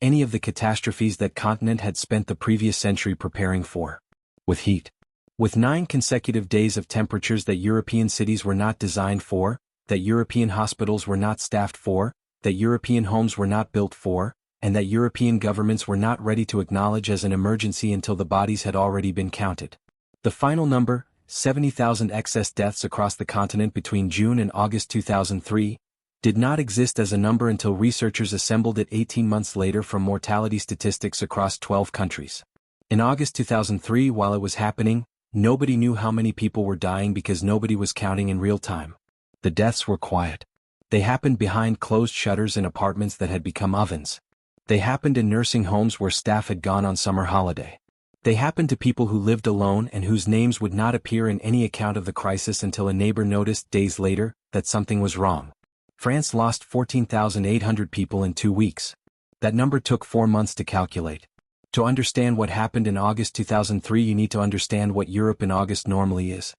any of the catastrophes that continent had spent the previous century preparing for. With heat. With 9 consecutive days of temperatures that European cities were not designed for, that European hospitals were not staffed for, that European homes were not built for, and that European governments were not ready to acknowledge as an emergency until the bodies had already been counted. The final number, 70,000 excess deaths across the continent between June and August 2003, did not exist as a number until researchers assembled it 18 months later from mortality statistics across 12 countries. In August 2003, while it was happening, nobody knew how many people were dying because nobody was counting in real time. The deaths were quiet. They happened behind closed shutters in apartments that had become ovens. They happened in nursing homes where staff had gone on summer holiday. They happened to people who lived alone and whose names would not appear in any account of the crisis until a neighbor noticed days later that something was wrong. France lost 14,800 people in 2 weeks. That number took 4 months to calculate. To understand what happened in August 2003, you need to understand what Europe in August normally is.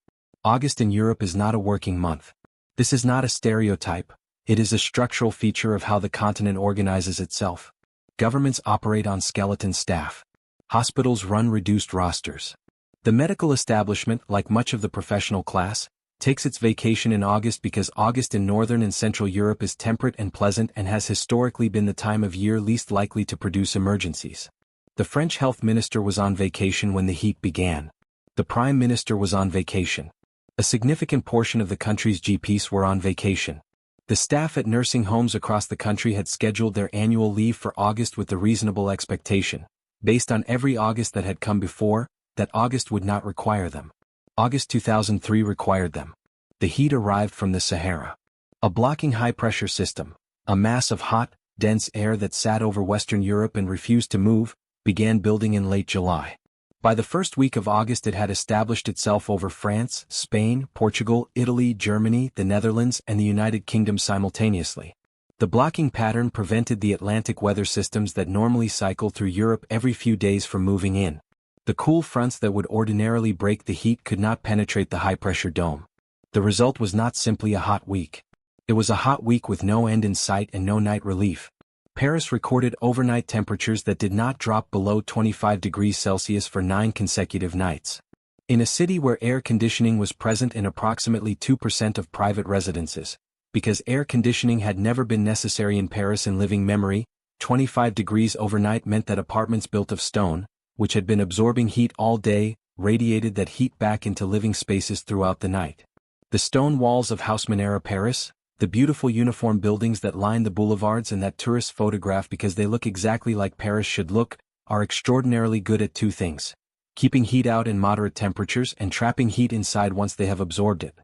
August in Europe is not a working month. This is not a stereotype, it is a structural feature of how the continent organizes itself. Governments operate on skeleton staff. Hospitals run reduced rosters. The medical establishment, like much of the professional class, takes its vacation in August because August in Northern and Central Europe is temperate and pleasant and has historically been the time of year least likely to produce emergencies. The French health minister was on vacation when the heat began. The prime minister was on vacation. A significant portion of the country's GPs were on vacation. The staff at nursing homes across the country had scheduled their annual leave for August with the reasonable expectation, based on every August that had come before, that August would not require them. August 2003 required them. The heat arrived from the Sahara. A blocking high-pressure system, a mass of hot, dense air that sat over Western Europe and refused to move, began building in late July. By the first week of August it had established itself over France, Spain, Portugal, Italy, Germany, the Netherlands, and the United Kingdom simultaneously. The blocking pattern prevented the Atlantic weather systems that normally cycle through Europe every few days from moving in. The cool fronts that would ordinarily break the heat could not penetrate the high-pressure dome. The result was not simply a hot week. It was a hot week with no end in sight and no night relief. Paris recorded overnight temperatures that did not drop below 25 degrees Celsius for 9 consecutive nights. In a city where air conditioning was present in approximately 2% of private residences, because air conditioning had never been necessary in Paris in living memory, 25 degrees overnight meant that apartments built of stone, which had been absorbing heat all day, radiated that heat back into living spaces throughout the night. The stone walls of Haussmann-era Paris, the beautiful uniform buildings that line the boulevards and that tourists photograph because they look exactly like Paris should look, are extraordinarily good at 2 things: keeping heat out in moderate temperatures and trapping heat inside once they have absorbed it.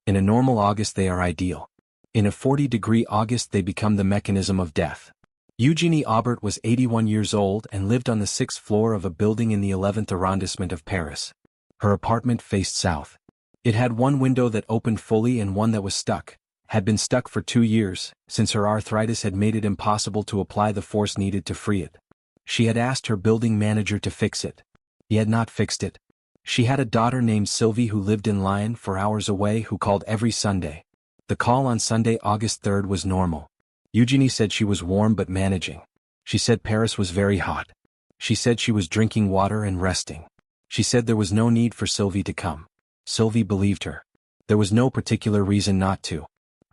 In a normal August they are ideal. In a 40-degree August they become the mechanism of death. Eugénie Aubert was 81 years old and lived on the 6th floor of a building in the 11th arrondissement of Paris. Her apartment faced south. It had one window that opened fully and one that was stuck. Had been stuck for 2 years, since her arthritis had made it impossible to apply the force needed to free it. She had asked her building manager to fix it. He had not fixed it. She had a daughter named Sylvie who lived in Lyon 4 hours away who called every Sunday. The call on Sunday, August 3rd was normal. Eugénie said she was warm but managing. She said Paris was very hot. She said she was drinking water and resting. She said there was no need for Sylvie to come. Sylvie believed her. There was no particular reason not to.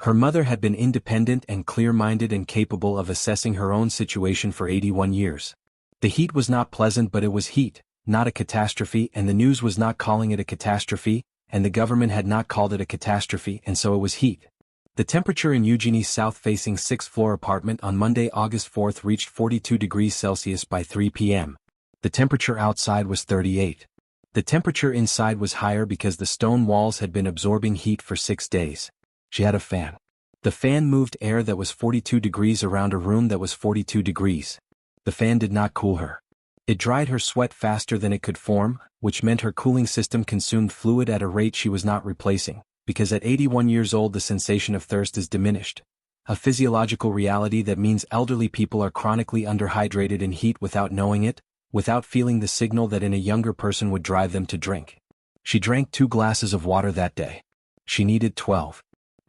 Her mother had been independent and clear-minded and capable of assessing her own situation for 81 years. The heat was not pleasant, but it was heat, not a catastrophe, and the news was not calling it a catastrophe, and the government had not called it a catastrophe, and so it was heat. The temperature in Eugénie's south-facing 6th-floor apartment on Monday, August 4th reached 42 degrees Celsius by 3 p.m. The temperature outside was 38. The temperature inside was higher because the stone walls had been absorbing heat for 6 days. She had a fan. The fan moved air that was 42 degrees around a room that was 42 degrees. The fan did not cool her. It dried her sweat faster than it could form, which meant her cooling system consumed fluid at a rate she was not replacing, because at 81 years old the sensation of thirst is diminished. A physiological reality that means elderly people are chronically underhydrated in heat without knowing it, without feeling the signal that in a younger person would drive them to drink. She drank 2 glasses of water that day. She needed 12.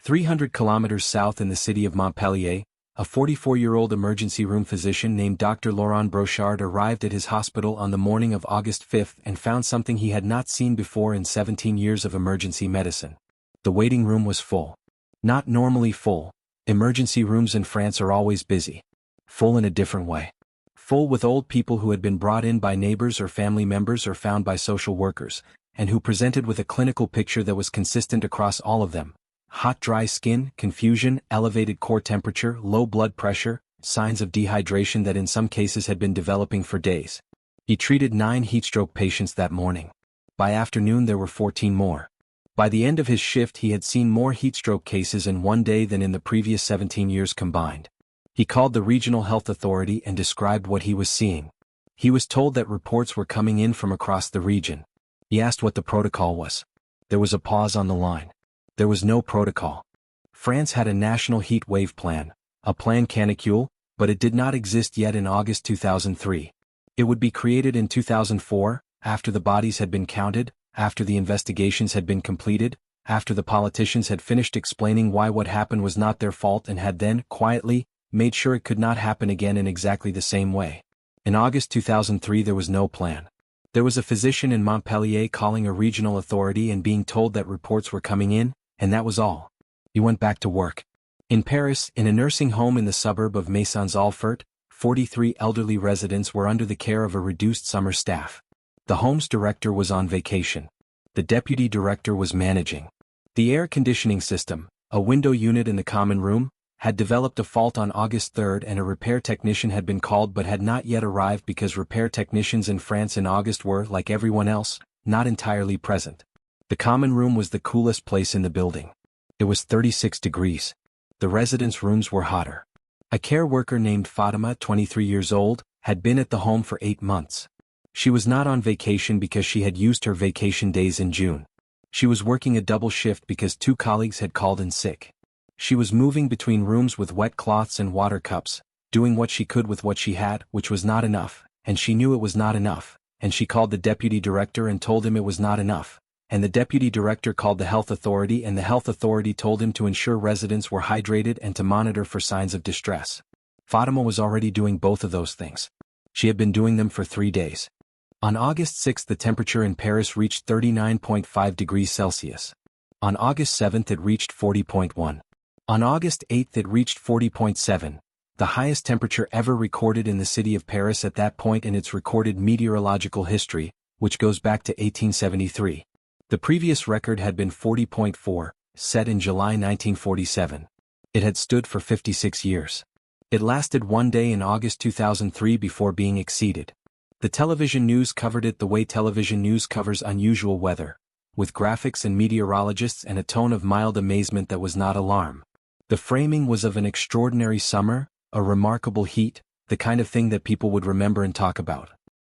300 kilometers south in the city of Montpellier, a 44-year-old emergency room physician named Dr. Laurent Brochard arrived at his hospital on the morning of August 5 and found something he had not seen before in 17 years of emergency medicine. The waiting room was full. Not normally full. Emergency rooms in France are always busy. Full in a different way. Full with old people who had been brought in by neighbors or family members or found by social workers, and who presented with a clinical picture that was consistent across all of them. Hot dry skin, confusion, elevated core temperature, low blood pressure, signs of dehydration that in some cases had been developing for days. He treated 9 heatstroke patients that morning. By afternoon there were 14 more. By the end of his shift he had seen more heatstroke cases in one day than in the previous 17 years combined. He called the regional health authority and described what he was seeing. He was told that reports were coming in from across the region. He asked what the protocol was. There was a pause on the line. There was no protocol. France had a national heat wave plan, a plan canicule, but it did not exist yet in August 2003. It would be created in 2004, after the bodies had been counted, after the investigations had been completed, after the politicians had finished explaining why what happened was not their fault and had then, quietly, made sure it could not happen again in exactly the same way. In August 2003 there was no plan. There was a physician in Montpellier calling a regional authority and being told that reports were coming in, and that was all. He went back to work. In Paris, in a nursing home in the suburb of Maisons-Alfort, 43 elderly residents were under the care of a reduced summer staff. The home's director was on vacation. The deputy director was managing. The air conditioning system, a window unit in the common room, had developed a fault on August 3 and a repair technician had been called but had not yet arrived because repair technicians in France in August were, like everyone else, not entirely present. The common room was the coolest place in the building. It was 36 degrees. The residents' rooms were hotter. A care worker named Fatima, 23 years old, had been at the home for 8 months. She was not on vacation because she had used her vacation days in June. She was working a double shift because 2 colleagues had called in sick. She was moving between rooms with wet cloths and water cups, doing what she could with what she had, which was not enough, and she knew it was not enough, and she called the deputy director and told him it was not enough, and the deputy director called the health authority and the health authority told him to ensure residents were hydrated and to monitor for signs of distress. Fatima was already doing both of those things. She had been doing them for 3 days. On August 6 the temperature in Paris reached 39.5 degrees Celsius. On August 7 it reached 40.1. On August 8 it reached 40.7, the highest temperature ever recorded in the city of Paris at that point in its recorded meteorological history, which goes back to 1873. The previous record had been 40.4, set in July 1947. It had stood for 56 years. It lasted one day in August 2003 before being exceeded. The television news covered it the way television news covers unusual weather, with graphics and meteorologists and a tone of mild amazement that was not alarm. The framing was of an extraordinary summer, a remarkable heat, the kind of thing that people would remember and talk about.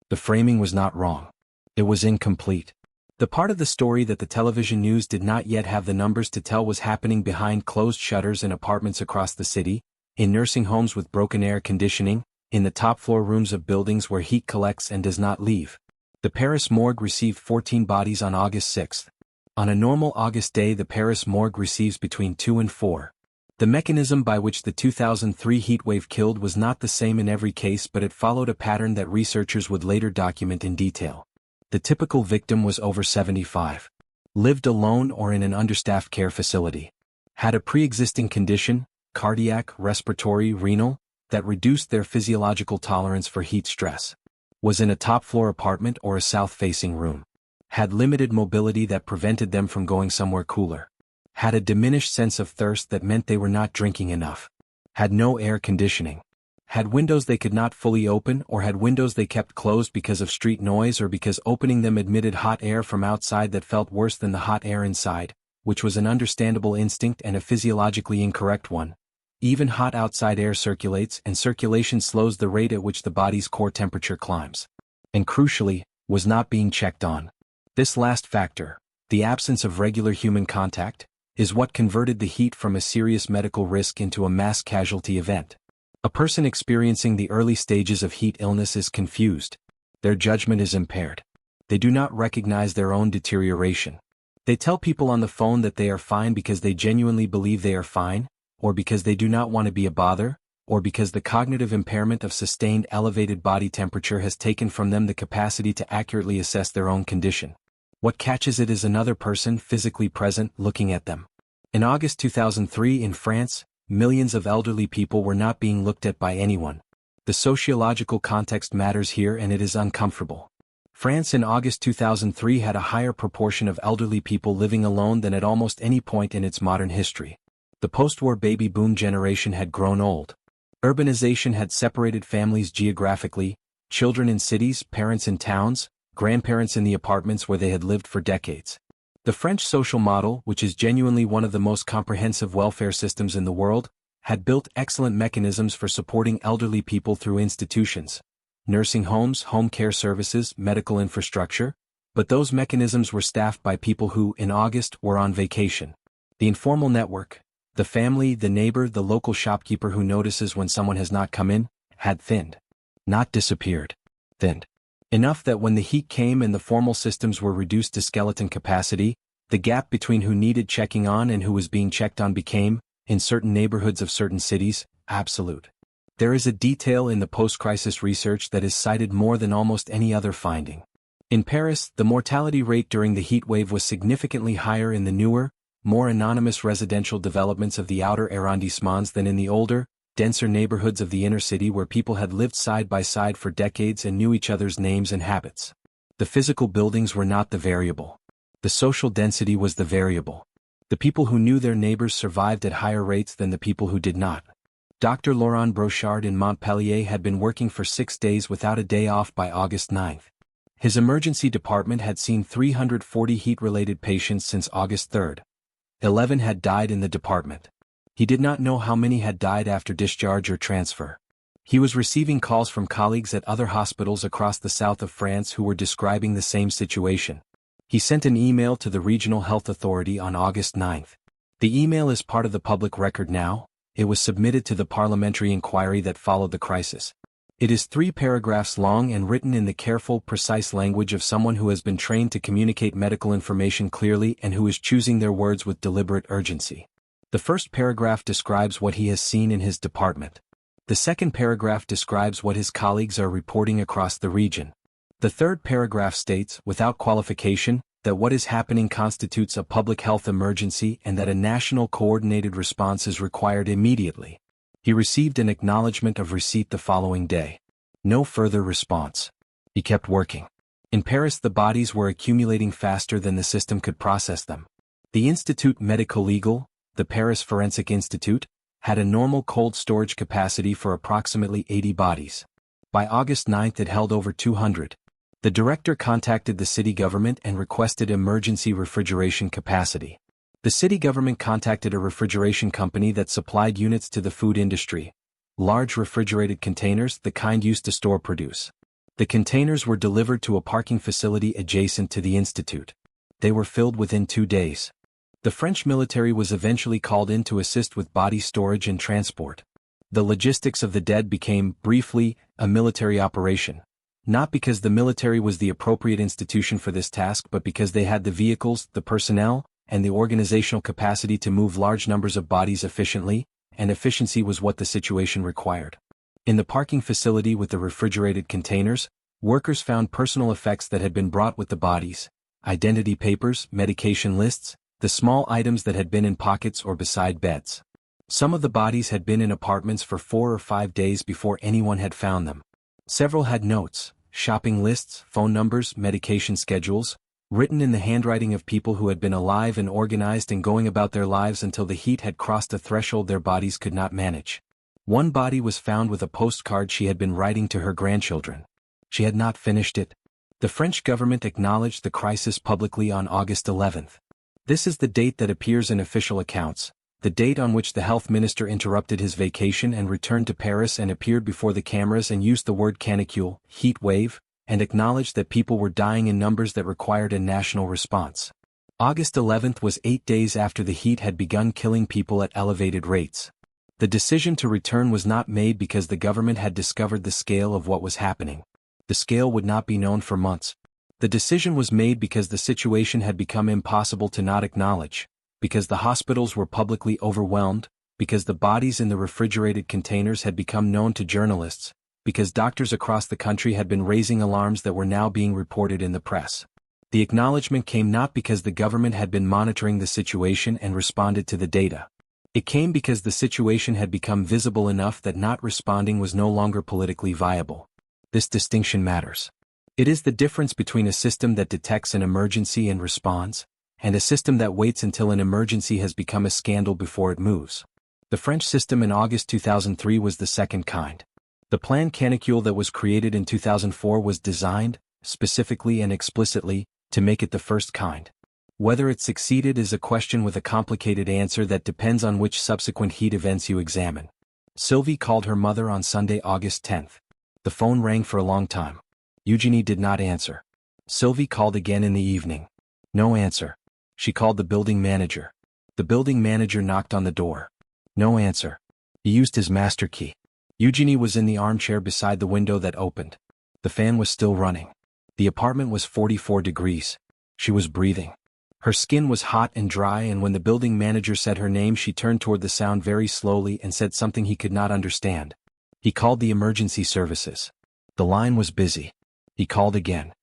The framing was not wrong. It was incomplete. The part of the story that the television news did not yet have the numbers to tell was happening behind closed shutters in apartments across the city, in nursing homes with broken air conditioning, in the top-floor rooms of buildings where heat collects and does not leave. The Paris morgue received 14 bodies on August 6. On a normal August day the Paris morgue receives between 2 and 4. The mechanism by which the 2003 heatwave killed was not the same in every case, but it followed a pattern that researchers would later document in detail. The typical victim was over 75. Lived alone or in an understaffed care facility. Had a pre-existing condition, cardiac, respiratory, renal, that reduced their physiological tolerance for heat stress. Was in a top-floor apartment or a south-facing room. Had limited mobility that prevented them from going somewhere cooler. Had a diminished sense of thirst that meant they were not drinking enough. Had no air conditioning. Had windows they could not fully open or had windows they kept closed because of street noise or because opening them admitted hot air from outside that felt worse than the hot air inside, which was an understandable instinct and a physiologically incorrect one. Even hot outside air circulates and circulation slows the rate at which the body's core temperature climbs. And crucially, was not being checked on. This last factor, the absence of regular human contact, is what converted the heat from a serious medical risk into a mass casualty event. A person experiencing the early stages of heat illness is confused. Their judgment is impaired. They do not recognize their own deterioration. They tell people on the phone that they are fine because they genuinely believe they are fine, or because they do not want to be a bother, or because the cognitive impairment of sustained elevated body temperature has taken from them the capacity to accurately assess their own condition. What catches it is another person physically present looking at them. In August 2003 in France, millions of elderly people were not being looked at by anyone. The sociological context matters here, and it is uncomfortable. France in August 2003 had a higher proportion of elderly people living alone than at almost any point in its modern history. The post-war baby boom generation had grown old. Urbanization had separated families geographically, children in cities, parents in towns, grandparents in the apartments where they had lived for decades. The French social model, which is genuinely one of the most comprehensive welfare systems in the world, had built excellent mechanisms for supporting elderly people through institutions, nursing homes, home care services, medical infrastructure, but those mechanisms were staffed by people who, in August, were on vacation. The informal network, the family, the neighbor, the local shopkeeper who notices when someone has not come in, had thinned. Not disappeared. Thinned. Enough that when the heat came and the formal systems were reduced to skeleton capacity, the gap between who needed checking on and who was being checked on became, in certain neighborhoods of certain cities, absolute. There is a detail in the post-crisis research that is cited more than almost any other finding. In Paris, the mortality rate during the heat wave was significantly higher in the newer, more anonymous residential developments of the outer arrondissements than in the older, denser neighborhoods of the inner city where people had lived side by side for decades and knew each other's names and habits. The physical buildings were not the variable. The social density was the variable. The people who knew their neighbors survived at higher rates than the people who did not. Dr. Laurent Brochard in Montpellier had been working for 6 days without a day off by August 9. His emergency department had seen 340 heat-related patients since August 3. 11 had died in the department. He did not know how many had died after discharge or transfer. He was receiving calls from colleagues at other hospitals across the south of France who were describing the same situation. He sent an email to the regional health authority on August 9. The email is part of the public record now. It was submitted to the parliamentary inquiry that followed the crisis. It is 3 paragraphs long and written in the careful, precise language of someone who has been trained to communicate medical information clearly and who is choosing their words with deliberate urgency. The first paragraph describes what he has seen in his department. The second paragraph describes what his colleagues are reporting across the region. The third paragraph states, without qualification, that what is happening constitutes a public health emergency and that a national coordinated response is required immediately. He received an acknowledgement of receipt the following day. No further response. He kept working. In Paris, the bodies were accumulating faster than the system could process them. The Institut Médico-Legal, the Paris Forensic Institute, had a normal cold storage capacity for approximately 80 bodies. By August 9 it held over 200. The director contacted the city government and requested emergency refrigeration capacity. The city government contacted a refrigeration company that supplied units to the food industry, large refrigerated containers, the kind used to store produce. The containers were delivered to a parking facility adjacent to the institute. They were filled within 2 days. The French military was eventually called in to assist with body storage and transport. The logistics of the dead became, briefly, a military operation. Not because the military was the appropriate institution for this task, but because they had the vehicles, the personnel, and the organizational capacity to move large numbers of bodies efficiently, and efficiency was what the situation required. In the parking facility with the refrigerated containers, workers found personal effects that had been brought with the bodies: identity papers, medication lists, the small items that had been in pockets or beside beds. Some of the bodies had been in apartments for 4 or 5 days before anyone had found them. Several had notes, shopping lists, phone numbers, medication schedules, written in the handwriting of people who had been alive and organized and going about their lives until the heat had crossed a threshold their bodies could not manage. One body was found with a postcard she had been writing to her grandchildren. She had not finished it. The French government acknowledged the crisis publicly on August 11. This is the date that appears in official accounts, the date on which the health minister interrupted his vacation and returned to Paris and appeared before the cameras and used the word canicule, heat wave, and acknowledged that people were dying in numbers that required a national response. August 11 was 8 days after the heat had begun killing people at elevated rates. The decision to return was not made because the government had discovered the scale of what was happening. The scale would not be known for months. The decision was made because the situation had become impossible to not acknowledge, because the hospitals were publicly overwhelmed, because the bodies in the refrigerated containers had become known to journalists, because doctors across the country had been raising alarms that were now being reported in the press. The acknowledgement came not because the government had been monitoring the situation and responded to the data. It came because the situation had become visible enough that not responding was no longer politically viable. This distinction matters. It is the difference between a system that detects an emergency and responds, and a system that waits until an emergency has become a scandal before it moves. The French system in August 2003 was the second kind. The plan canicule that was created in 2004 was designed, specifically and explicitly, to make it the first kind. Whether it succeeded is a question with a complicated answer that depends on which subsequent heat events you examine. Sylvie called her mother on Sunday, August 10th. The phone rang for a long time. Eugenie did not answer. Sylvie called again in the evening. No answer. She called the building manager. The building manager knocked on the door. No answer. He used his master key. Eugenie was in the armchair beside the window that opened. The fan was still running. The apartment was 44 degrees. She was breathing. Her skin was hot and dry, and when the building manager said her name, she turned toward the sound very slowly and said something he could not understand. He called the emergency services. The line was busy. He called again.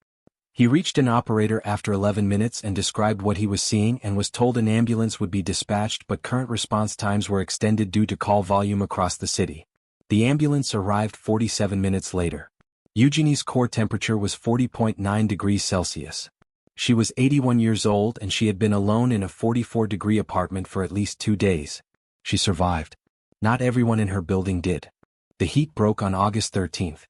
He reached an operator after 11 minutes and described what he was seeing and was told an ambulance would be dispatched, but current response times were extended due to call volume across the city. The ambulance arrived 47 minutes later. Eugenie's core temperature was 40.9 degrees Celsius. She was 81 years old and she had been alone in a 44-degree apartment for at least 2 days. She survived. Not everyone in her building did. The heat broke on August 13th.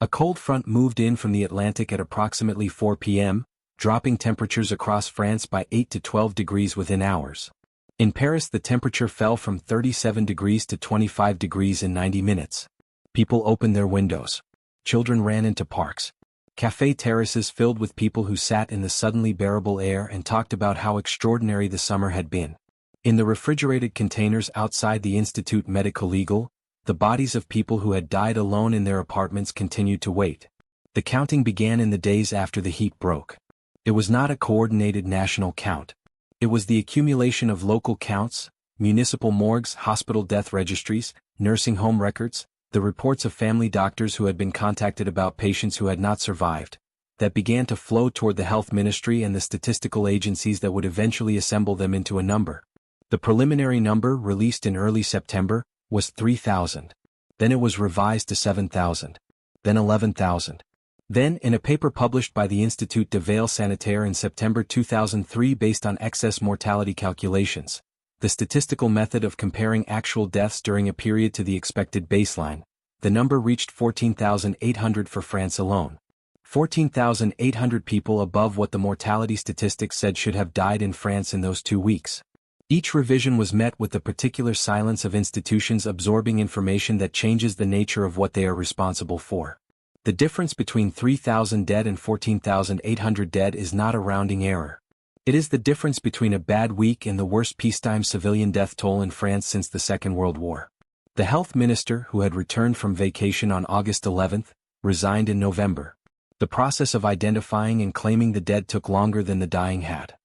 A cold front moved in from the Atlantic at approximately 4 p.m., dropping temperatures across France by 8 to 12 degrees within hours. In Paris, the temperature fell from 37 degrees to 25 degrees in 90 minutes. People opened their windows. Children ran into parks. Café terraces filled with people who sat in the suddenly bearable air and talked about how extraordinary the summer had been. In the refrigerated containers outside the Institut Médico-Legal, the bodies of people who had died alone in their apartments continued to wait. The counting began in the days after the heat broke. It was not a coordinated national count. It was the accumulation of local counts, municipal morgues, hospital death registries, nursing home records, the reports of family doctors who had been contacted about patients who had not survived, that began to flow toward the health ministry and the statistical agencies that would eventually assemble them into a number. The preliminary number, released in early September, was 3,000. Then it was revised to 7,000. Then 11,000. Then, in a paper published by the Institut de Veille Sanitaire in September 2003 based on excess mortality calculations, the statistical method of comparing actual deaths during a period to the expected baseline, the number reached 14,800 for France alone. 14,800 people above what the mortality statistics said should have died in France in those 2 weeks. Each revision was met with the particular silence of institutions absorbing information that changes the nature of what they are responsible for. The difference between 3,000 dead and 14,800 dead is not a rounding error. It is the difference between a bad week and the worst peacetime civilian death toll in France since the Second World War. The health minister, who had returned from vacation on August 11th, resigned in November. The process of identifying and claiming the dead took longer than the dying had.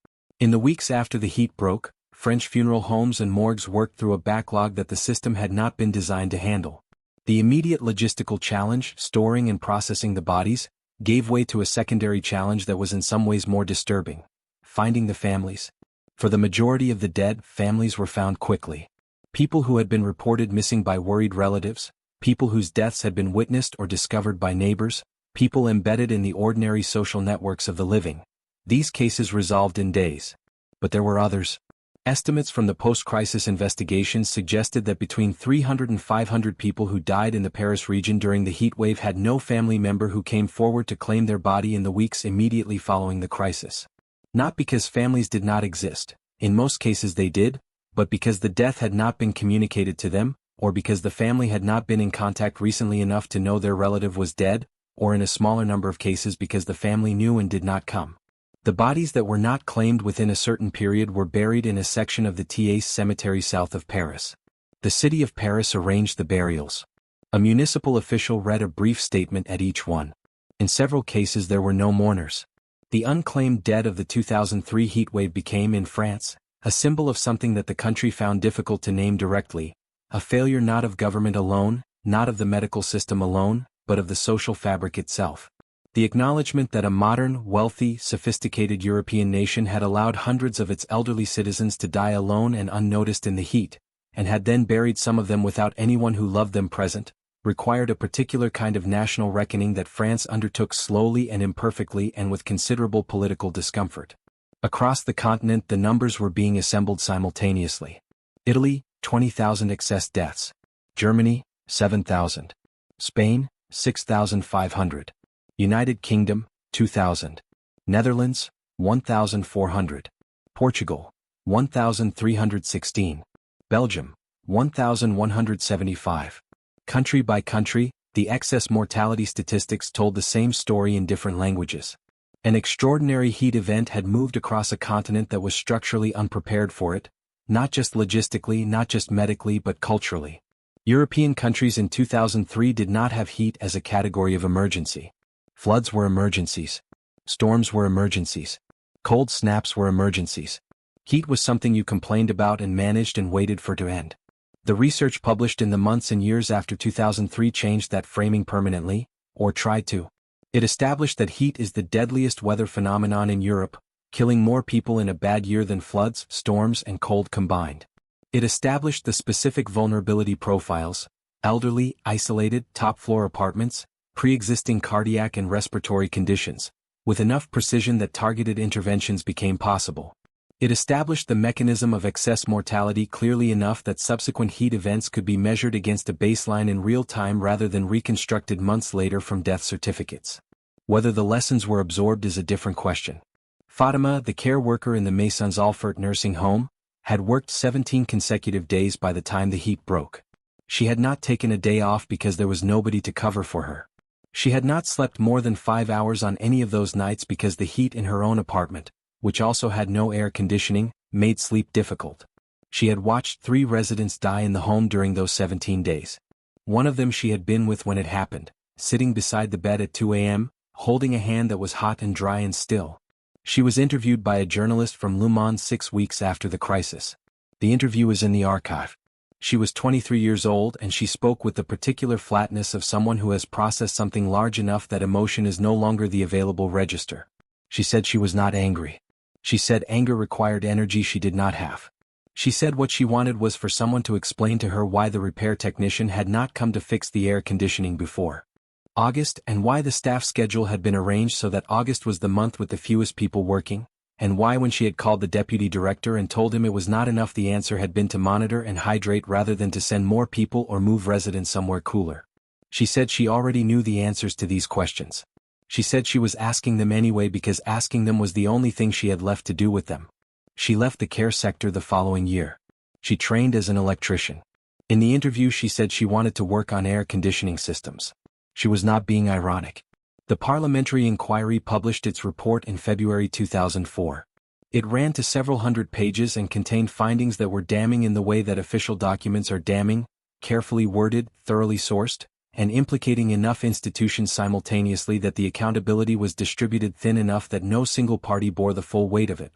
In the weeks after the heat broke, French funeral homes and morgues worked through a backlog that the system had not been designed to handle. The immediate logistical challenge, storing and processing the bodies, gave way to a secondary challenge that was in some ways more disturbing: finding the families. For the majority of the dead, families were found quickly. People who had been reported missing by worried relatives, people whose deaths had been witnessed or discovered by neighbors, people embedded in the ordinary social networks of the living. These cases resolved in days. But there were others. Estimates from the post-crisis investigations suggested that between 300 and 500 people who died in the Paris region during the heat wave had no family member who came forward to claim their body in the weeks immediately following the crisis. Not because families did not exist, in most cases they did, but because the death had not been communicated to them, or because the family had not been in contact recently enough to know their relative was dead, or in a smaller number of cases because the family knew and did not come. The bodies that were not claimed within a certain period were buried in a section of the Thiers cemetery south of Paris. The city of Paris arranged the burials. A municipal official read a brief statement at each one. In several cases there were no mourners. The unclaimed dead of the 2003 heatwave became, in France, a symbol of something that the country found difficult to name directly: A failure not of government alone, not of the medical system alone, but of the social fabric itself. The acknowledgement that a modern, wealthy, sophisticated European nation had allowed hundreds of its elderly citizens to die alone and unnoticed in the heat, and had then buried some of them without anyone who loved them present, required a particular kind of national reckoning that France undertook slowly and imperfectly and with considerable political discomfort. Across the continent the numbers were being assembled simultaneously. Italy, 20,000 excess deaths. Germany, 7,000. Spain, 6,500. United Kingdom, 2,000. Netherlands, 1,400. Portugal, 1,316. Belgium, 1,175. Country by country, the excess mortality statistics told the same story in different languages. An extraordinary heat event had moved across a continent that was structurally unprepared for it, not just logistically, not just medically, but culturally. European countries in 2003 did not have heat as a category of emergency. Floods were emergencies. Storms were emergencies. Cold snaps were emergencies. Heat was something you complained about and managed and waited for to end. The research published in the months and years after 2003 changed that framing permanently, or tried to. It established that heat is the deadliest weather phenomenon in Europe, killing more people in a bad year than floods, storms, and cold combined. It established the specific vulnerability profiles: elderly, isolated, top-floor apartments, pre-existing cardiac and respiratory conditions, with enough precision that targeted interventions became possible. It established the mechanism of excess mortality clearly enough that subsequent heat events could be measured against a baseline in real time rather than reconstructed months later from death certificates. Whether the lessons were absorbed is a different question. Fatima, the care worker in the Maisons Alfort nursing home, had worked 17 consecutive days by the time the heat broke. She had not taken a day off because there was nobody to cover for her. She had not slept more than 5 hours on any of those nights because the heat in her own apartment, which also had no air conditioning, made sleep difficult. She had watched 3 residents die in the home during those 17 days. One of them she had been with when it happened, sitting beside the bed at 2 a.m., holding a hand that was hot and dry and still. She was interviewed by a journalist from Le Monde 6 weeks after the crisis. The interview is in the archive. She was 23 years old and she spoke with the particular flatness of someone who has processed something large enough that emotion is no longer the available register. She said she was not angry. She said anger required energy she did not have. She said what she wanted was for someone to explain to her why the repair technician had not come to fix the air conditioning before August, and why the staff schedule had been arranged so that August was the month with the fewest people working, and why when she had called the deputy director and told him it was not enough the answer had been to monitor and hydrate rather than to send more people or move residents somewhere cooler. She said she already knew the answers to these questions. She said she was asking them anyway because asking them was the only thing she had left to do with them. She left the care sector the following year. She trained as an electrician. In the interview she said she wanted to work on air conditioning systems. She was not being ironic. The parliamentary inquiry published its report in February 2004. It ran to several hundred pages and contained findings that were damning in the way that official documents are damning, carefully worded, thoroughly sourced, and implicating enough institutions simultaneously that the accountability was distributed thin enough that no single party bore the full weight of it.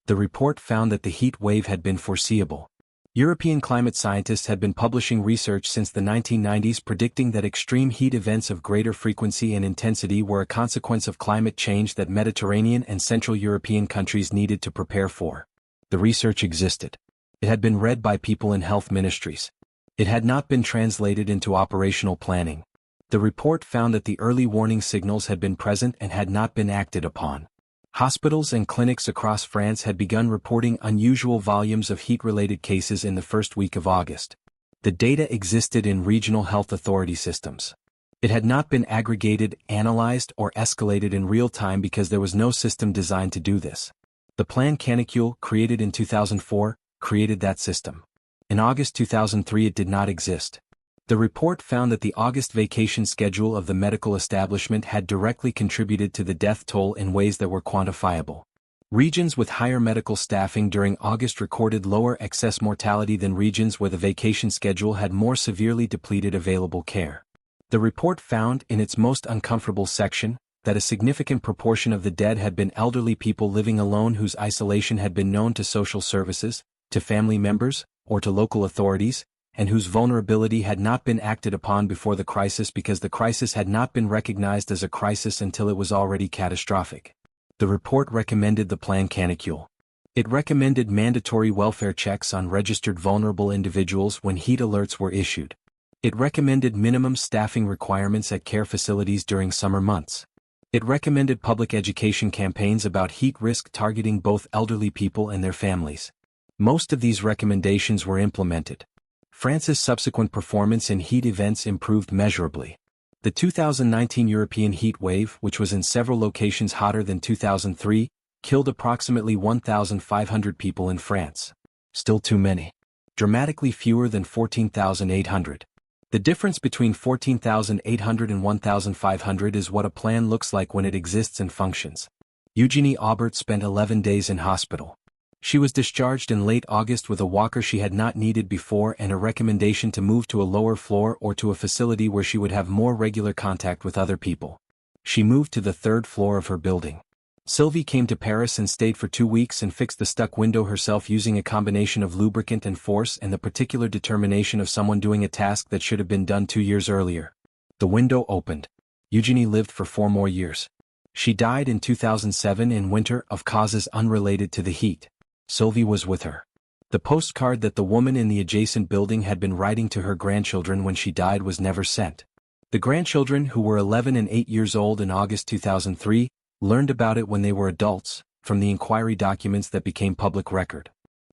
The report found that the heat wave had been foreseeable. European climate scientists had been publishing research since the 1990s predicting that extreme heat events of greater frequency and intensity were a consequence of climate change that Mediterranean and Central European countries needed to prepare for. The research existed. It had been read by people in health ministries. It had not been translated into operational planning. The report found that the early warning signals had been present and had not been acted upon. Hospitals and clinics across France had begun reporting unusual volumes of heat-related cases in the first week of August. The data existed in regional health authority systems. It had not been aggregated, analyzed, or escalated in real time because there was no system designed to do this. The Plan Canicule, created in 2004, created that system. In August 2003 it did not exist. The report found that the August vacation schedule of the medical establishment had directly contributed to the death toll in ways that were quantifiable. Regions with higher medical staffing during August recorded lower excess mortality than regions where the vacation schedule had more severely depleted available care. The report found, in its most uncomfortable section, that a significant proportion of the dead had been elderly people living alone whose isolation had been known to social services, to family members, or to local authorities, and whose vulnerability had not been acted upon before the crisis because the crisis had not been recognized as a crisis until it was already catastrophic. The report recommended the Plan Canicule. It recommended mandatory welfare checks on registered vulnerable individuals when heat alerts were issued. It recommended minimum staffing requirements at care facilities during summer months. It recommended public education campaigns about heat risk targeting both elderly people and their families. Most of these recommendations were implemented. France's subsequent performance in heat events improved measurably. The 2019 European heat wave, which was in several locations hotter than 2003, killed approximately 1,500 people in France. Still too many. Dramatically fewer than 14,800. The difference between 14,800 and 1,500 is what a plan looks like when it exists and functions. Eugenie Aubert spent 11 days in hospital. She was discharged in late August with a walker she had not needed before and a recommendation to move to a lower floor or to a facility where she would have more regular contact with other people. She moved to the third floor of her building. Sylvie came to Paris and stayed for 2 weeks and fixed the stuck window herself using a combination of lubricant and force and the particular determination of someone doing a task that should have been done 2 years earlier. The window opened. Eugenie lived for 4 more years. She died in 2007 in winter of causes unrelated to the heat. Sylvie was with her. The postcard that the woman in the adjacent building had been writing to her grandchildren when she died was never sent. The grandchildren, who were 11 and 8 years old in August 2003, learned about it when they were adults, from the inquiry documents that became public record.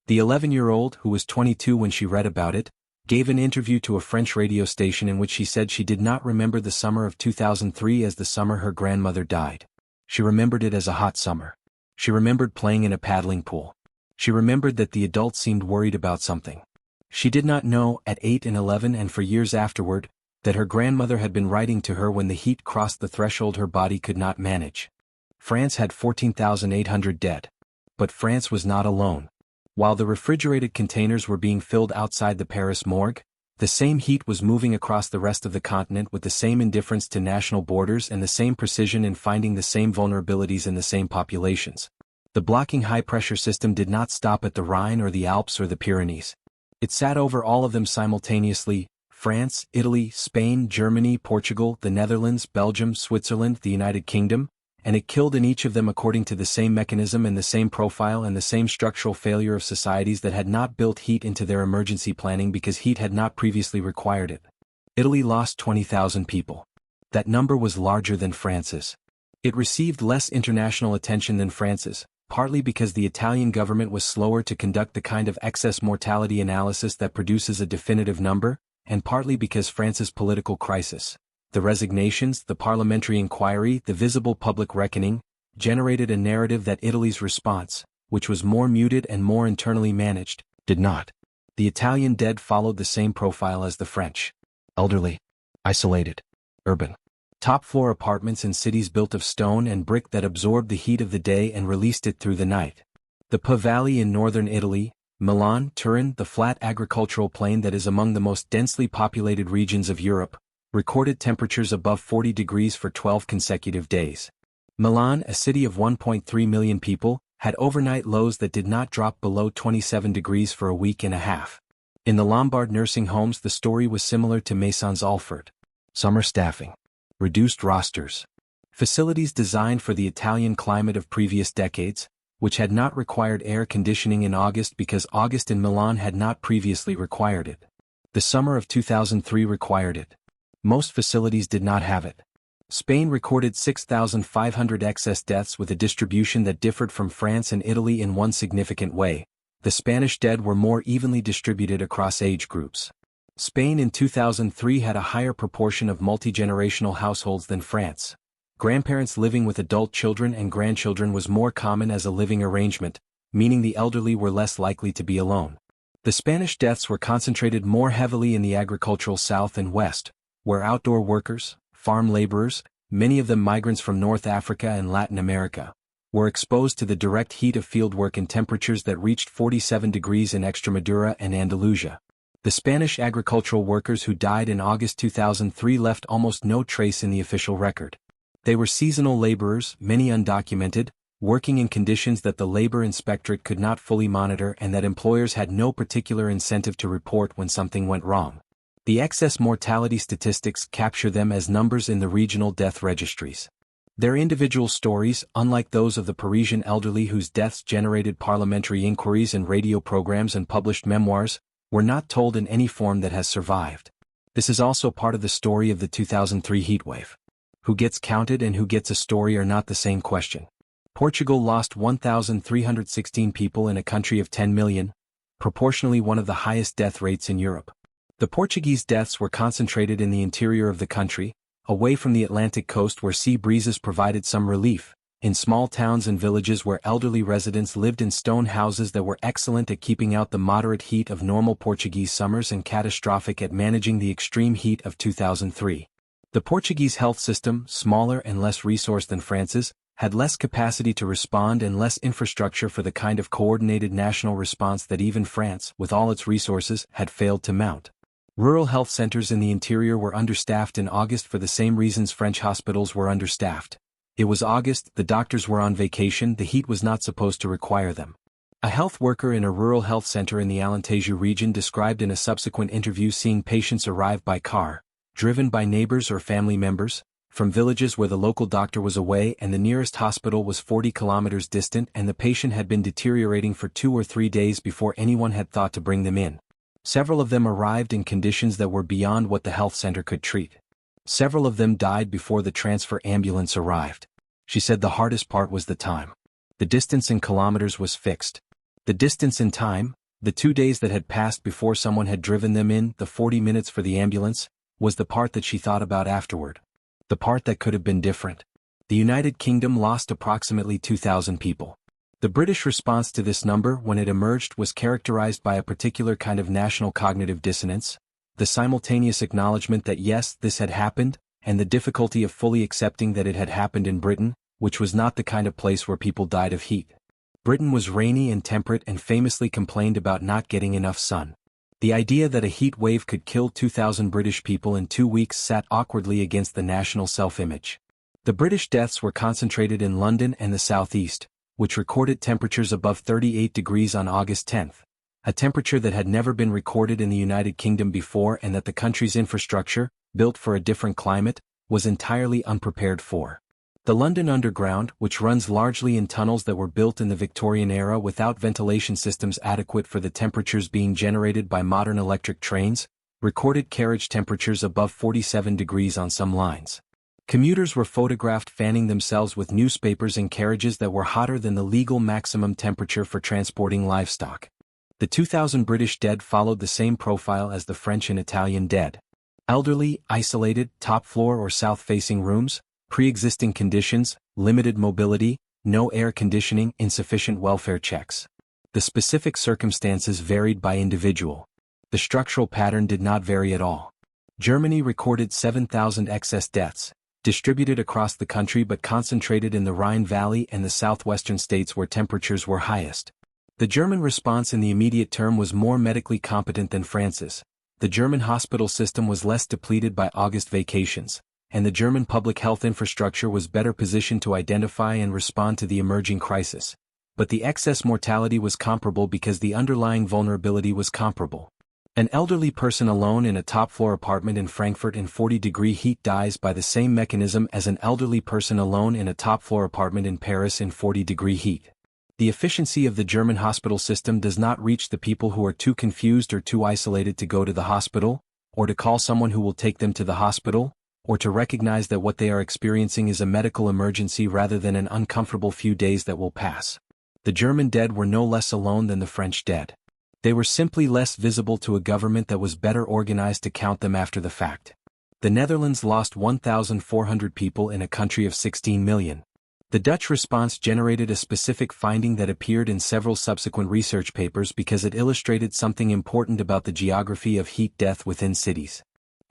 The 11-year-old, who was 22 when she read about it, gave an interview to a French radio station in which she said she did not remember the summer of 2003 as the summer her grandmother died. She remembered it as a hot summer. She remembered playing in a paddling pool. She remembered that the adults seemed worried about something. She did not know, at 8 and 11 and for years afterward, that her grandmother had been writing to her when the heat crossed the threshold her body could not manage. France had 14,800 dead. But France was not alone. While the refrigerated containers were being filled outside the Paris morgue, the same heat was moving across the rest of the continent with the same indifference to national borders and the same precision in finding the same vulnerabilities in the same populations. The blocking high-pressure system did not stop at the Rhine or the Alps or the Pyrenees. It sat over all of them simultaneously: France, Italy, Spain, Germany, Portugal, the Netherlands, Belgium, Switzerland, the United Kingdom, and it killed in each of them according to the same mechanism and the same profile and the same structural failure of societies that had not built heat into their emergency planning because heat had not previously required it. Italy lost 20,000 people. That number was larger than France's. It received less international attention than France's, partly because the Italian government was slower to conduct the kind of excess mortality analysis that produces a definitive number, and partly because France's political crisis, the resignations, the parliamentary inquiry, the visible public reckoning, generated a narrative that Italy's response, which was more muted and more internally managed, did not. The Italian dead followed the same profile as the French. Elderly. Isolated. Urban. Top-floor apartments in cities built of stone and brick that absorbed the heat of the day and released it through the night. The Po Valley in northern Italy, Milan, Turin, the flat agricultural plain that is among the most densely populated regions of Europe, recorded temperatures above 40 degrees for 12 consecutive days. Milan, a city of 1.3 million people, had overnight lows that did not drop below 27 degrees for a week and a half. In the Lombard nursing homes, the story was similar to Maisons Alford. Summer staffing. Reduced rosters. Facilities designed for the Italian climate of previous decades, which had not required air conditioning in August because August in Milan had not previously required it. The summer of 2003 required it. Most facilities did not have it. Spain recorded 6,500 excess deaths with a distribution that differed from France and Italy in one significant way. The Spanish dead were more evenly distributed across age groups. Spain in 2003 had a higher proportion of multi-generational households than France. Grandparents living with adult children and grandchildren was more common as a living arrangement, meaning the elderly were less likely to be alone. The Spanish deaths were concentrated more heavily in the agricultural south and west, where outdoor workers, farm laborers, many of them migrants from North Africa and Latin America, were exposed to the direct heat of fieldwork in temperatures that reached 47 degrees in Extremadura and Andalusia. The Spanish agricultural workers who died in August 2003 left almost no trace in the official record. They were seasonal laborers, many undocumented, working in conditions that the labor inspectorate could not fully monitor and that employers had no particular incentive to report when something went wrong. The excess mortality statistics capture them as numbers in the regional death registries. Their individual stories, unlike those of the Parisian elderly whose deaths generated parliamentary inquiries and radio programs and published memoirs, were not told in any form that has survived. This is also part of the story of the 2003 heatwave. Who gets counted and who gets a story are not the same question. Portugal lost 1,316 people in a country of 10 million, proportionally one of the highest death rates in Europe. The Portuguese deaths were concentrated in the interior of the country, away from the Atlantic coast where sea breezes provided some relief, in small towns and villages where elderly residents lived in stone houses that were excellent at keeping out the moderate heat of normal Portuguese summers and catastrophic at managing the extreme heat of 2003. The Portuguese health system, smaller and less resourced than France's, had less capacity to respond and less infrastructure for the kind of coordinated national response that even France, with all its resources, had failed to mount. Rural health centers in the interior were understaffed in August for the same reasons French hospitals were understaffed. It was August, the doctors were on vacation, the heat was not supposed to require them. A health worker in a rural health center in the Alentejo region described in a subsequent interview seeing patients arrive by car, driven by neighbors or family members, from villages where the local doctor was away and the nearest hospital was 40 kilometers distant and the patient had been deteriorating for 2 or 3 days before anyone had thought to bring them in. Several of them arrived in conditions that were beyond what the health center could treat. Several of them died before the transfer ambulance arrived. She said the hardest part was the time. The distance in kilometers was fixed. The distance in time, the 2 days that had passed before someone had driven them in, the 40 minutes for the ambulance, was the part that she thought about afterward. The part that could have been different. The United Kingdom lost approximately 2,000 people. The British response to this number when it emerged was characterized by a particular kind of national cognitive dissonance, the simultaneous acknowledgement that yes, this had happened, and the difficulty of fully accepting that it had happened in Britain, which was not the kind of place where people died of heat. Britain was rainy and temperate and famously complained about not getting enough sun. The idea that a heat wave could kill 2,000 British people in 2 weeks sat awkwardly against the national self-image. The British deaths were concentrated in London and the southeast, which recorded temperatures above 38 degrees on August 10, a temperature that had never been recorded in the United Kingdom before and that the country's infrastructure, built for a different climate, was entirely unprepared for. The London Underground, which runs largely in tunnels that were built in the Victorian era without ventilation systems adequate for the temperatures being generated by modern electric trains, recorded carriage temperatures above 47 degrees on some lines. Commuters were photographed fanning themselves with newspapers in carriages that were hotter than the legal maximum temperature for transporting livestock. The 2,000 British dead followed the same profile as the French and Italian dead. Elderly, isolated, top-floor or south-facing rooms, pre-existing conditions, limited mobility, no air conditioning, insufficient welfare checks. The specific circumstances varied by individual. The structural pattern did not vary at all. Germany recorded 7,000 excess deaths, distributed across the country but concentrated in the Rhine Valley and the southwestern states where temperatures were highest. The German response in the immediate term was more medically competent than France's. The German hospital system was less depleted by August vacations, and the German public health infrastructure was better positioned to identify and respond to the emerging crisis. But the excess mortality was comparable because the underlying vulnerability was comparable. An elderly person alone in a top-floor apartment in Frankfurt in 40-degree heat dies by the same mechanism as an elderly person alone in a top-floor apartment in Paris in 40-degree heat. The efficiency of the German hospital system does not reach the people who are too confused or too isolated to go to the hospital, or to call someone who will take them to the hospital, or to recognize that what they are experiencing is a medical emergency rather than an uncomfortable few days that will pass. The German dead were no less alone than the French dead. They were simply less visible to a government that was better organized to count them after the fact. The Netherlands lost 1,400 people in a country of 16 million. The Dutch response generated a specific finding that appeared in several subsequent research papers because it illustrated something important about the geography of heat death within cities.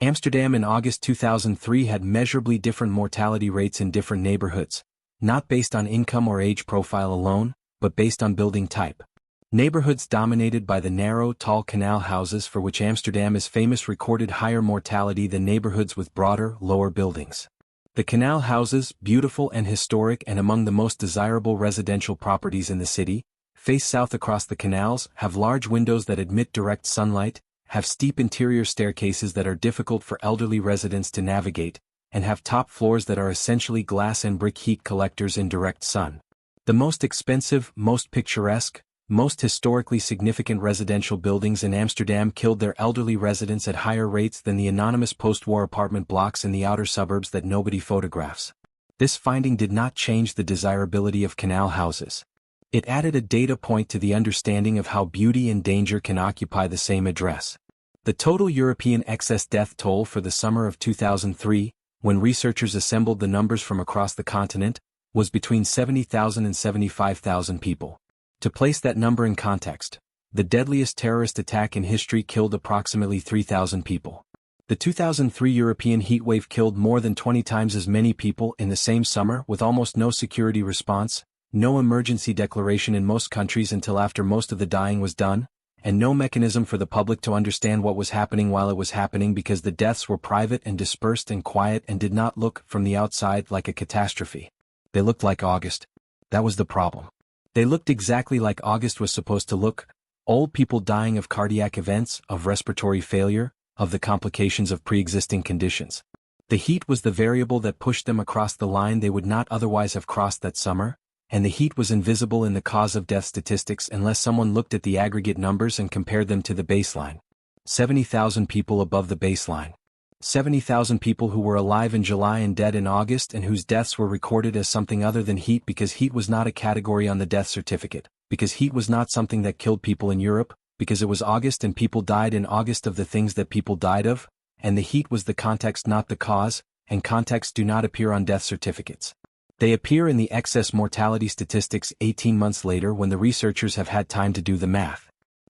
Amsterdam in August 2003 had measurably different mortality rates in different neighborhoods, not based on income or age profile alone, but based on building type. Neighborhoods dominated by the narrow, tall canal houses for which Amsterdam is famous recorded higher mortality than neighborhoods with broader, lower buildings. The canal houses, beautiful and historic and among the most desirable residential properties in the city, face south across the canals, have large windows that admit direct sunlight, have steep interior staircases that are difficult for elderly residents to navigate, and have top floors that are essentially glass and brick heat collectors in direct sun. The most expensive, most picturesque, most historically significant residential buildings in Amsterdam killed their elderly residents at higher rates than the anonymous post-war apartment blocks in the outer suburbs that nobody photographs. This finding did not change the desirability of canal houses. It added a data point to the understanding of how beauty and danger can occupy the same address. The total European excess death toll for the summer of 2003, when researchers assembled the numbers from across the continent, was between 70,000 and 75,000 people. To place that number in context, the deadliest terrorist attack in history killed approximately 3,000 people. The 2003 European heatwave killed more than 20 times as many people in the same summer with almost no security response, no emergency declaration in most countries until after most of the dying was done, and no mechanism for the public to understand what was happening while it was happening because the deaths were private and dispersed and quiet and did not look, from the outside, like a catastrophe. They looked like August. That was the problem. They looked exactly like August was supposed to look: old people dying of cardiac events, of respiratory failure, of the complications of pre-existing conditions. The heat was the variable that pushed them across the line they would not otherwise have crossed that summer, and the heat was invisible in the cause of death statistics unless someone looked at the aggregate numbers and compared them to the baseline. 70,000 people above the baseline. 70,000 people who were alive in July and dead in August and whose deaths were recorded as something other than heat because heat was not a category on the death certificate, because heat was not something that killed people in Europe, because it was August and people died in August of the things that people died of, and the heat was the context not the cause, and contexts do not appear on death certificates. They appear in the excess mortality statistics 18 months later when the researchers have had time to do the math.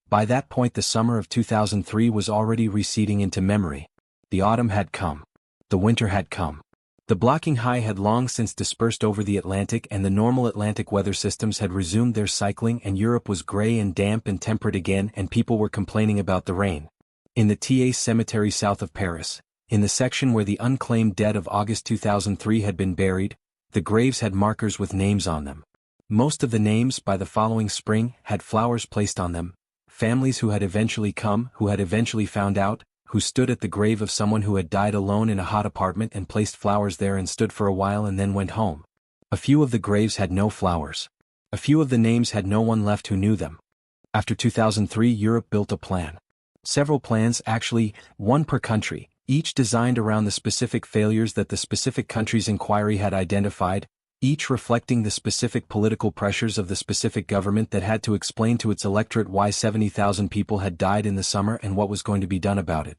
By that point the summer of 2003 was already receding into memory. The autumn had come. The winter had come. The blocking high had long since dispersed over the Atlantic and the normal Atlantic weather systems had resumed their cycling and Europe was gray and damp and temperate again and people were complaining about the rain. In the Thiers cemetery south of Paris, in the section where the unclaimed dead of August 2003 had been buried, the graves had markers with names on them. Most of the names, by the following spring, had flowers placed on them, families who had eventually come, who had eventually found out, who stood at the grave of someone who had died alone in a hot apartment and placed flowers there and stood for a while and then went home. A few of the graves had no flowers. A few of the names had no one left who knew them. After 2003, Europe built a plan. Several plans, actually, one per country, each designed around the specific failures that the specific country's inquiry had identified, each reflecting the specific political pressures of the specific government that had to explain to its electorate why 70,000 people had died in the summer and what was going to be done about it.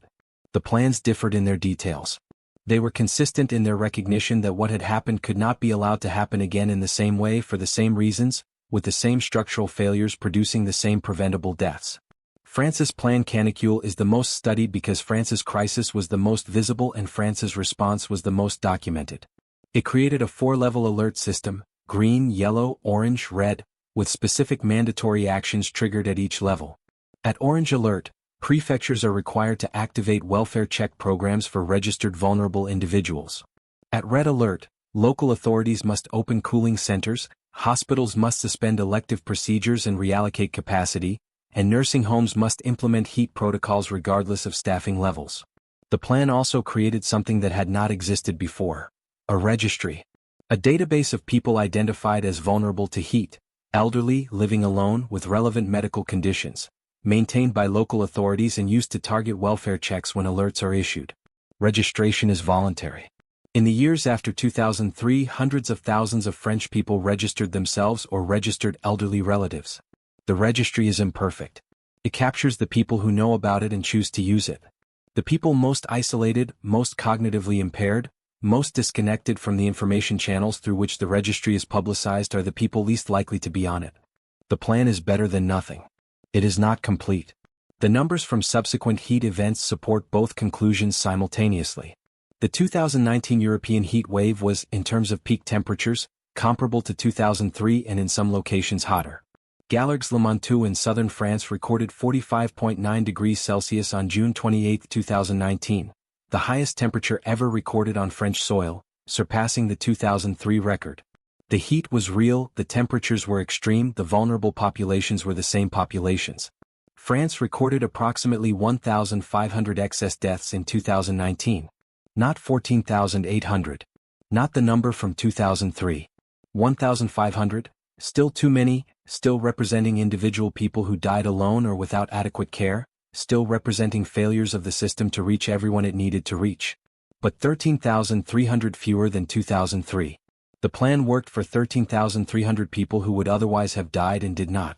The plans differed in their details. They were consistent in their recognition that what had happened could not be allowed to happen again in the same way for the same reasons, with the same structural failures producing the same preventable deaths. France's Plan Canicule is the most studied because France's crisis was the most visible and France's response was the most documented. It created a 4-level alert system, green, yellow, orange, red, with specific mandatory actions triggered at each level. At Orange Alert, prefectures are required to activate welfare check programs for registered vulnerable individuals. At Red Alert, local authorities must open cooling centers, hospitals must suspend elective procedures and reallocate capacity, and nursing homes must implement heat protocols regardless of staffing levels. The plan also created something that had not existed before. A registry. A database of people identified as vulnerable to heat, elderly, living alone with relevant medical conditions, maintained by local authorities and used to target welfare checks when alerts are issued. Registration is voluntary. In the years after 2003, hundreds of thousands of French people registered themselves or registered elderly relatives. The registry is imperfect. It captures the people who know about it and choose to use it. The people most isolated, most cognitively impaired, most disconnected from the information channels through which the registry is publicized are the people least likely to be on it. The plan is better than nothing. It is not complete. The numbers from subsequent heat events support both conclusions simultaneously. The 2019 European heat wave was, in terms of peak temperatures, comparable to 2003 and in some locations hotter. Galargues-le-Montou in southern France recorded 45.9 degrees Celsius on June 28, 2019. The highest temperature ever recorded on French soil, surpassing the 2003 record. The heat was real, the temperatures were extreme, the vulnerable populations were the same populations. France recorded approximately 1,500 excess deaths in 2019. Not 14,800. Not the number from 2003. 1,500? Still too many, still representing individual people who died alone or without adequate care, still representing failures of the system to reach everyone it needed to reach. But 13,300 fewer than 2003. The plan worked for 13,300 people who would otherwise have died and did not.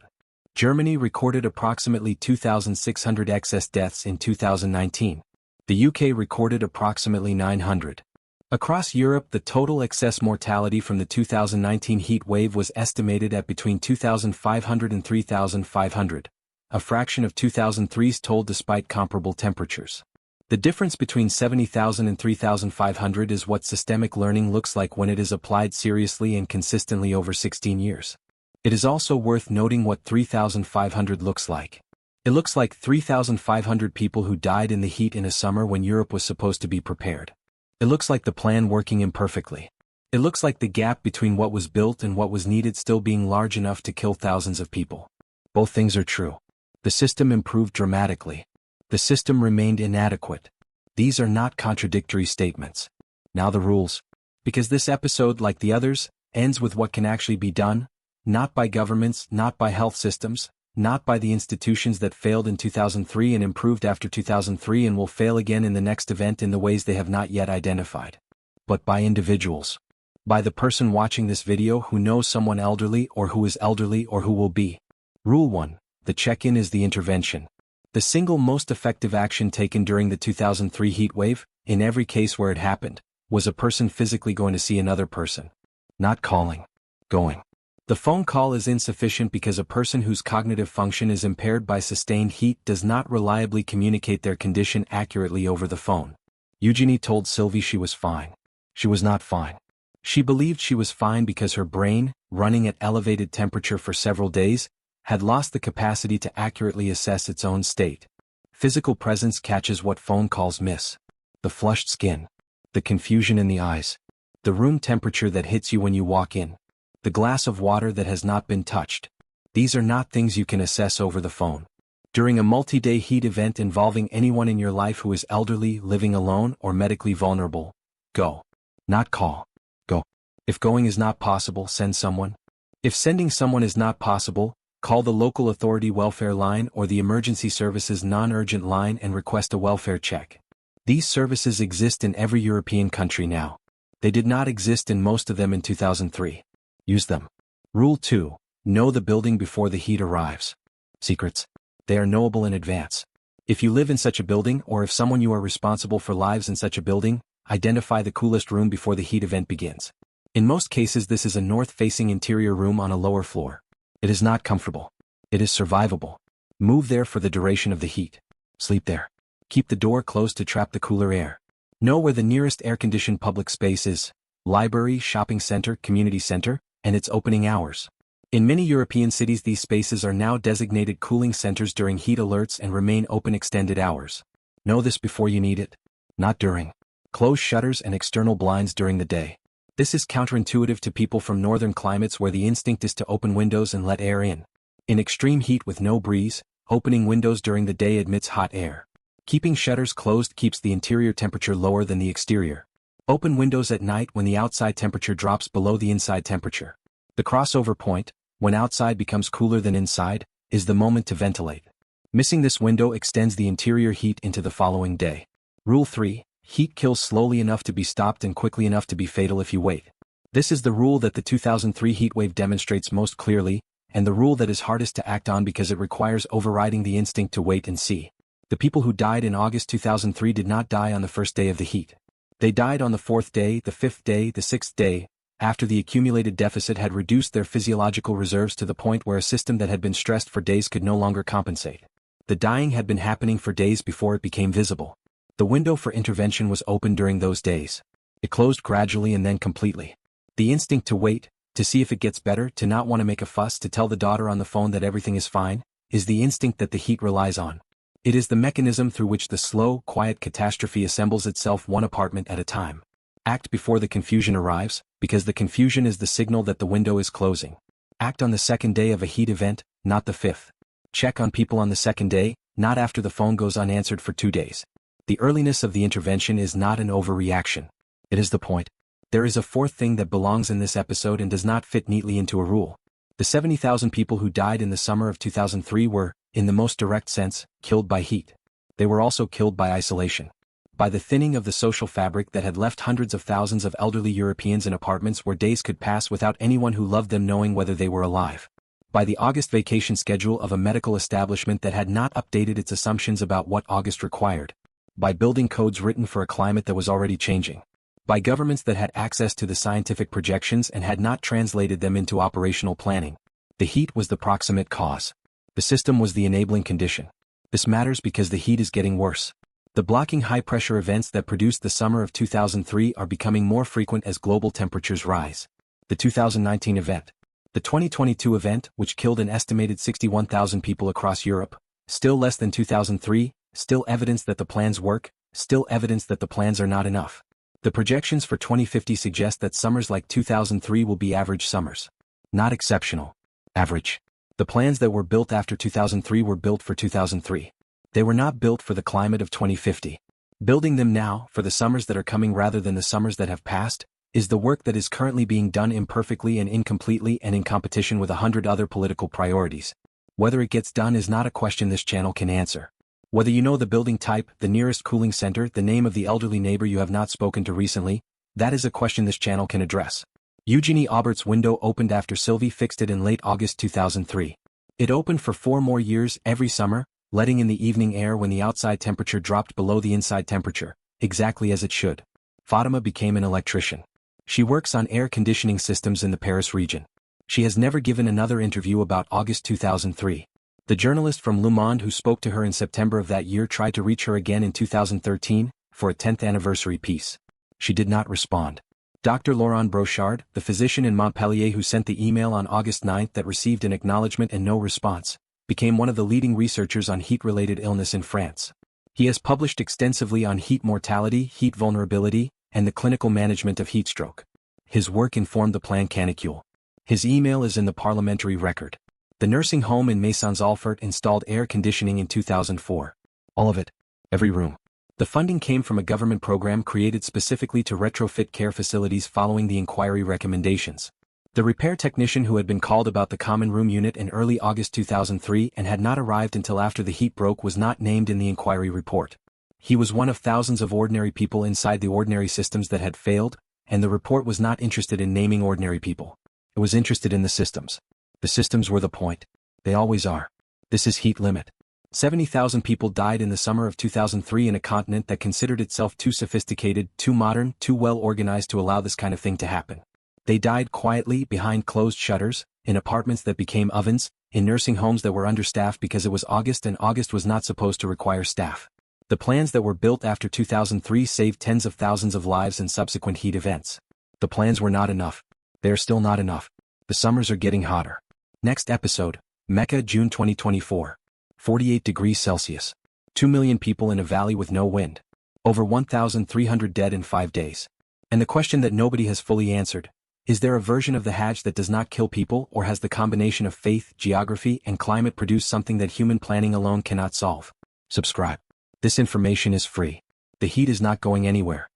Germany recorded approximately 2,600 excess deaths in 2019. The UK recorded approximately 900. Across Europe, the total excess mortality from the 2019 heat wave was estimated at between 2,500 and 3,500, a fraction of 2003's toll despite comparable temperatures. The difference between 70,000 and 3,500 is what systemic learning looks like when it is applied seriously and consistently over 16 years. It is also worth noting what 3,500 looks like. It looks like 3,500 people who died in the heat in a summer when Europe was supposed to be prepared. It looks like the plan working imperfectly. It looks like the gap between what was built and what was needed still being large enough to kill thousands of people. Both things are true. The system improved dramatically. The system remained inadequate. These are not contradictory statements. Now the rules. Because this episode, like the others, ends with what can actually be done, not by governments, not by health systems, not by the institutions that failed in 2003 and improved after 2003 and will fail again in the next event in the ways they have not yet identified. But by individuals. By the person watching this video who knows someone elderly or who is elderly or who will be. Rule 1. The check-in is the intervention. The single most effective action taken during the 2003 heat wave, in every case where it happened, was a person physically going to see another person. Not calling. Going. The phone call is insufficient because a person whose cognitive function is impaired by sustained heat does not reliably communicate their condition accurately over the phone. Eugenie told Sylvie she was fine. She was not fine. She believed she was fine because her brain, running at elevated temperature for several days, had lost the capacity to accurately assess its own state. Physical presence catches what phone calls miss. The flushed skin. The confusion in the eyes. The room temperature that hits you when you walk in. The glass of water that has not been touched. These are not things you can assess over the phone. During a multi-day heat event involving anyone in your life who is elderly, living alone, or medically vulnerable, go. Not call. Go. If going is not possible, send someone. If sending someone is not possible, call the local authority welfare line or the emergency services non-urgent line and request a welfare check. These services exist in every European country now. They did not exist in most of them in 2003. Use them. Rule 2. Know the building before the heat arrives. Secrets. They are knowable in advance. If you live in such a building or if someone you are responsible for lives in such a building, identify the coolest room before the heat event begins. In most cases this is a north-facing interior room on a lower floor. It is not comfortable. It is survivable. Move there for the duration of the heat. Sleep there. Keep the door closed to trap the cooler air. Know where the nearest air-conditioned public space is. Library, shopping center, community center, and its opening hours. In many European cities these spaces are now designated cooling centers during heat alerts and remain open extended hours. Know this before you need it. Not during. Close shutters and external blinds during the day. This is counterintuitive to people from northern climates where the instinct is to open windows and let air in. In extreme heat with no breeze, opening windows during the day admits hot air. Keeping shutters closed keeps the interior temperature lower than the exterior. Open windows at night when the outside temperature drops below the inside temperature. The crossover point, when outside becomes cooler than inside, is the moment to ventilate. Missing this window extends the interior heat into the following day. Rule 3. Heat kills slowly enough to be stopped and quickly enough to be fatal if you wait. This is the rule that the 2003 heatwave demonstrates most clearly, and the rule that is hardest to act on because it requires overriding the instinct to wait and see. The people who died in August 2003 did not die on the first day of the heat. They died on the 4th day, the 5th day, the 6th day, after the accumulated deficit had reduced their physiological reserves to the point where a system that had been stressed for days could no longer compensate. The dying had been happening for days before it became visible. The window for intervention was open during those days. It closed gradually and then completely. The instinct to wait, to see if it gets better, to not want to make a fuss, to tell the daughter on the phone that everything is fine, is the instinct that the heat relies on. It is the mechanism through which the slow, quiet catastrophe assembles itself one apartment at a time. Act before the confusion arrives, because the confusion is the signal that the window is closing. Act on the second day of a heat event, not the fifth. Check on people on the second day, not after the phone goes unanswered for 2 days. The earliness of the intervention is not an overreaction. It is the point. There is a fourth thing that belongs in this episode and does not fit neatly into a rule. The 70,000 people who died in the summer of 2003 were, in the most direct sense, killed by heat. They were also killed by isolation. By the thinning of the social fabric that had left hundreds of thousands of elderly Europeans in apartments where days could pass without anyone who loved them knowing whether they were alive. By the August vacation schedule of a medical establishment that had not updated its assumptions about what August required. By building codes written for a climate that was already changing. By governments that had access to the scientific projections and had not translated them into operational planning. The heat was the proximate cause. The system was the enabling condition. This matters because the heat is getting worse. The blocking high-pressure events that produced the summer of 2003 are becoming more frequent as global temperatures rise. The 2019 event. The 2022 event, which killed an estimated 61,000 people across Europe. Still less than 2003, still evidence that the plans work, still evidence that the plans are not enough. The projections for 2050 suggest that summers like 2003 will be average summers. Not exceptional. Average. The plans that were built after 2003 were built for 2003. They were not built for the climate of 2050. Building them now, for the summers that are coming rather than the summers that have passed, is the work that is currently being done imperfectly and incompletely and in competition with 100 other political priorities. Whether it gets done is not a question this channel can answer. Whether you know the building type, the nearest cooling center, the name of the elderly neighbor you have not spoken to recently, that is a question this channel can address. Eugenie Aubert's window opened after Sylvie fixed it in late August 2003. It opened for 4 more years every summer, letting in the evening air when the outside temperature dropped below the inside temperature, exactly as it should. Fatima became an electrician. She works on air conditioning systems in the Paris region. She has never given another interview about August 2003. The journalist from Le Monde who spoke to her in September of that year tried to reach her again in 2013, for a 10th anniversary piece. She did not respond. Dr. Laurent Brochard, the physician in Montpellier who sent the email on August 9 that received an acknowledgement and no response, became one of the leading researchers on heat-related illness in France. He has published extensively on heat mortality, heat vulnerability, and the clinical management of heat stroke. His work informed the Plan Canicule. His email is in the parliamentary record. The nursing home in Maisons-Alfort installed air conditioning in 2004. All of it. Every room. The funding came from a government program created specifically to retrofit care facilities following the inquiry recommendations. The repair technician who had been called about the common room unit in early August 2003 and had not arrived until after the heat broke was not named in the inquiry report. He was one of thousands of ordinary people inside the ordinary systems that had failed, and the report was not interested in naming ordinary people. It was interested in the systems. The systems were the point. They always are. This is heat limit. 70,000 people died in the summer of 2003 in a continent that considered itself too sophisticated, too modern, too well organized to allow this kind of thing to happen. They died quietly, behind closed shutters, in apartments that became ovens, in nursing homes that were understaffed because it was August and August was not supposed to require staff. The plans that were built after 2003 saved tens of thousands of lives in subsequent heat events. The plans were not enough. They are still not enough. The summers are getting hotter. Next episode, Mecca, June 2024. 48 degrees Celsius. 2 million people in a valley with no wind. Over 1,300 dead in 5 days. And the question that nobody has fully answered, is there a version of the Hajj that does not kill people, or has the combination of faith, geography, and climate produced something that human planning alone cannot solve? Subscribe. This information is free. The heat is not going anywhere.